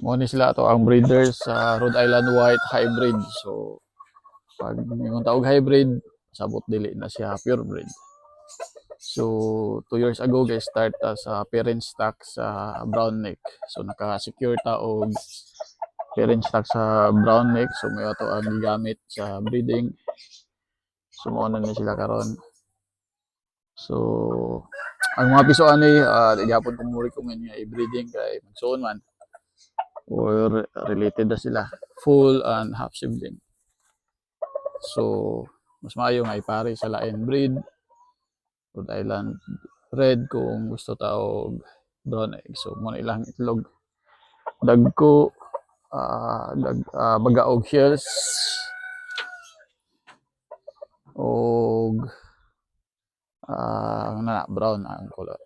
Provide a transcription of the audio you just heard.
Mo ni sila to ang breeders sa Rhode Island White Hybrid. So pag yung tawag hybrid, sabot dili na siya purebred. So 2 years ago guys start ta sa parent stock sa brown neck. So naka-secure ta og parent stock sa brown neck. So may ato ang gigamit sa breeding. So mo na ni sila karon. So ang mga piso ani gyapon ko mo recommend nga i-breeding kay magsuon man or related na sila full and half sibling. So mas maayo nga ipare sa lain breed Rhode Island red kung gusto ta og brown egg. So mo na ilang itlog dagko bagaog shells og brown ang color.